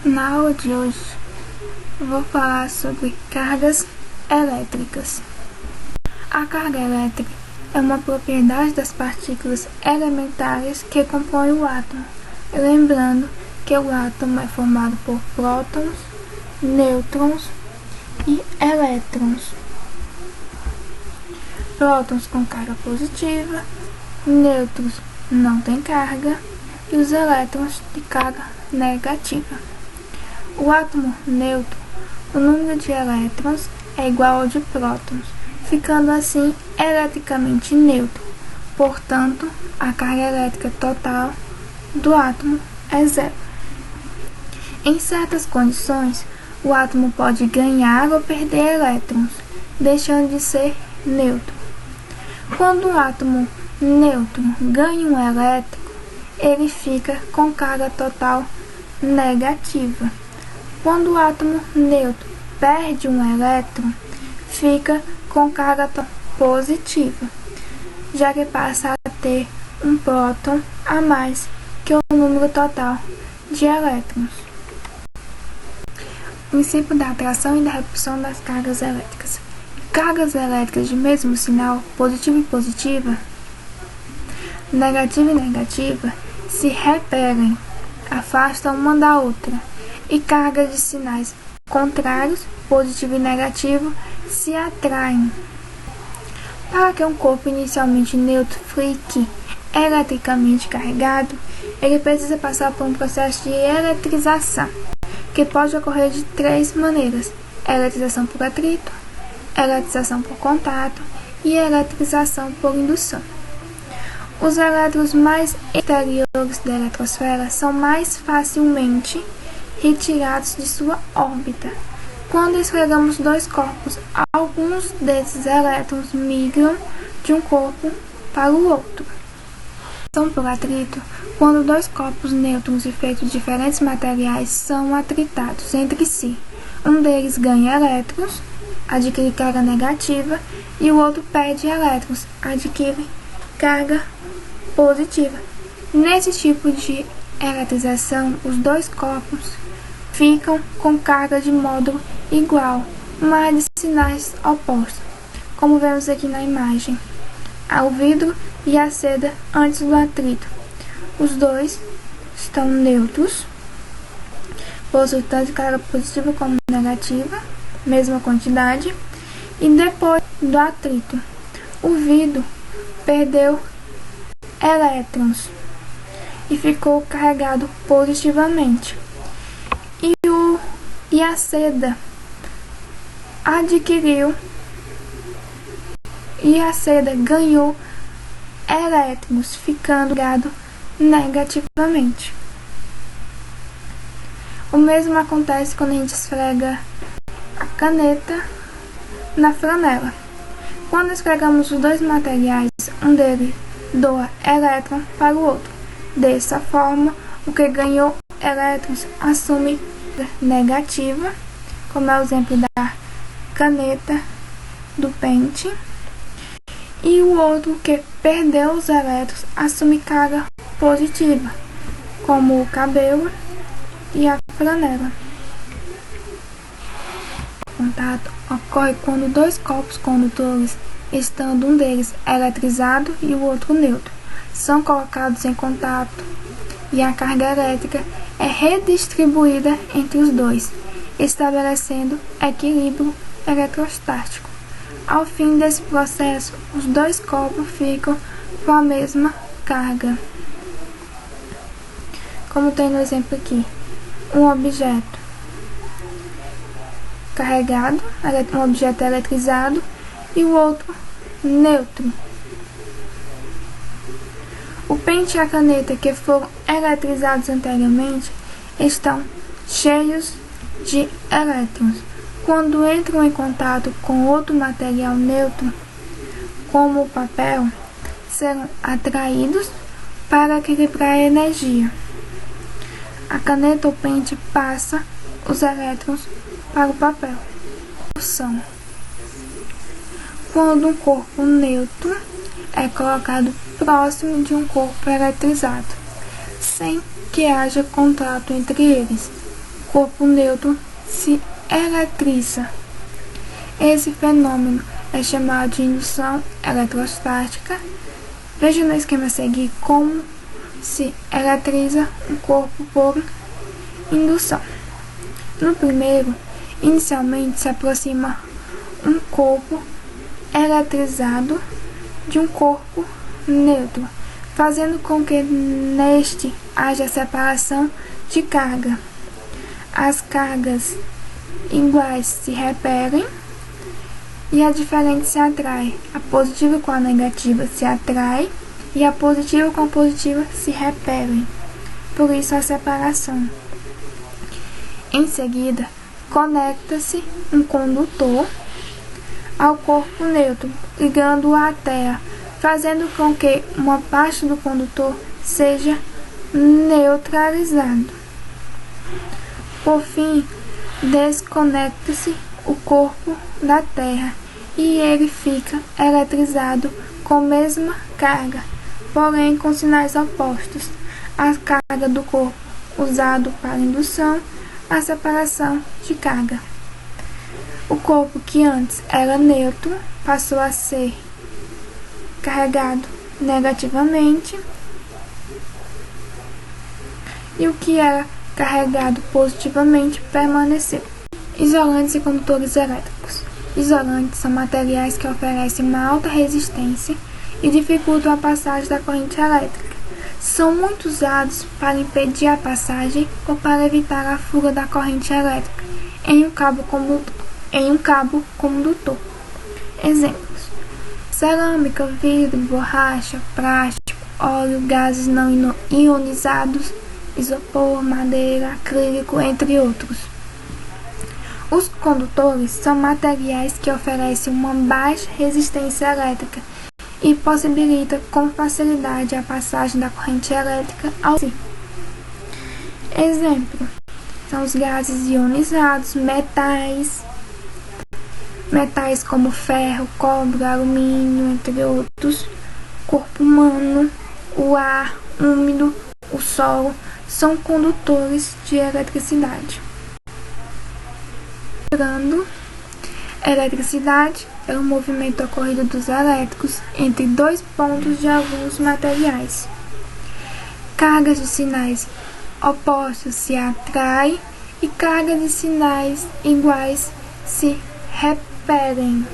Na aula de hoje, eu vou falar sobre cargas elétricas. A carga elétrica é uma propriedade das partículas elementares que compõem o átomo. Lembrando que o átomo é formado por prótons, nêutrons e elétrons. Prótons com carga positiva, nêutrons não têm carga e os elétrons de carga negativa. O átomo neutro, o número de elétrons é igual ao de prótons, ficando assim eletricamente neutro. Portanto, a carga elétrica total do átomo é zero. Em certas condições, o átomo pode ganhar ou perder elétrons, deixando de ser neutro. Quando o átomo neutro ganha um elétron, ele fica com carga total negativa. Quando o átomo neutro perde um elétron, fica com carga positiva, já que passa a ter um próton a mais que o número total de elétrons. Princípio da atração e da repulsão das cargas elétricas. Cargas elétricas de mesmo sinal, positiva e positiva, negativa e negativa, se repelem, afastam uma da outra, e cargas de sinais contrários, positivo e negativo, se atraem. Para que um corpo inicialmente neutro fique eletricamente carregado, ele precisa passar por um processo de eletrização, que pode ocorrer de três maneiras: eletrização por atrito, eletrização por contato e eletrização por indução. Os elétrons mais exteriores da eletrosfera são mais facilmente retirados de sua órbita. Quando esfregamos dois corpos, alguns desses elétrons migram de um corpo para o outro. São por atrito, quando dois corpos nêutrons e feitos de diferentes materiais são atritados entre si. Um deles ganha elétrons, adquire carga negativa, e o outro perde elétrons, adquire carga positiva. Nesse tipo de eletrização, os dois corpos ficam com carga de módulo igual, mas de sinais opostos, como vemos aqui na imagem. O vidro e a seda antes do atrito. Os dois estão neutros, possuem tanto carga positiva como negativa, mesma quantidade, e depois do atrito, o vidro perdeu elétrons e ficou carregado positivamente. E a seda ganhou elétrons, ficando carregado negativamente. O mesmo acontece quando a gente esfrega a caneta na flanela. Quando esfregamos os dois materiais, um deles doa elétron para o outro. Dessa forma, o que ganhou elétrons assume negativa, como é o exemplo da caneta do pente, e o outro que perdeu os elétrons assume carga positiva, como o cabelo e a flanela. O contato ocorre quando dois corpos condutores, estando um deles eletrizado e o outro neutro, são colocados em contato, e a carga elétrica é redistribuída entre os dois, estabelecendo equilíbrio eletrostático. Ao fim desse processo, os dois corpos ficam com a mesma carga. Como tem no exemplo aqui, um objeto carregado, um objeto eletrizado, e o outro neutro. O pente e a caneta que foram eletrizados anteriormente estão cheios de elétrons. Quando entram em contato com outro material neutro, como o papel, serão atraídos para equilibrar a energia. A caneta ou pente passa os elétrons para o papel. Quando um corpo neutro é colocado próximo de um corpo eletrizado, sem que haja contato entre eles. corpo neutro se eletriza. Esse fenômeno é chamado de indução eletrostática. Veja no esquema a seguir como se eletriza um corpo por indução. No primeiro, inicialmente se aproxima um corpo eletrizado de um corpo neutro, fazendo com que neste haja separação de carga. As cargas iguais se repelem e a diferente se atrai. A positiva com a negativa se atrai e a positiva com a positiva se repelem. Por isso a separação. Em seguida, conecta-se um condutor ao corpo neutro, ligando-o à Terra, fazendo com que uma parte do condutor seja neutralizado. Por fim, desconecta-se o corpo da Terra e ele fica eletrizado com a mesma carga, porém com sinais opostos. A carga do corpo usado para indução, a separação de carga. O corpo que antes era neutro passou a ser carregado negativamente e o que era carregado positivamente permaneceu. Isolantes e condutores elétricos. Isolantes são materiais que oferecem uma alta resistência e dificultam a passagem da corrente elétrica. São muito usados para impedir a passagem ou para evitar a fuga da corrente elétrica em um cabo condutor. Exemplos: cerâmica, vidro, borracha, plástico, óleo, gases não ionizados, isopor, madeira, acrílico, entre outros. Os condutores são materiais que oferecem uma baixa resistência elétrica e possibilitam com facilidade a passagem da corrente elétrica ao si. Exemplo: são os gases ionizados, metais como ferro, cobre, alumínio, entre outros, corpo humano, o ar úmido, o solo, são condutores de eletricidade. Eletricidade é o movimento ocorrido dos elétrons entre dois pontos de alguns materiais. Cargas de sinais opostos se atraem e cargas de sinais iguais se repelem.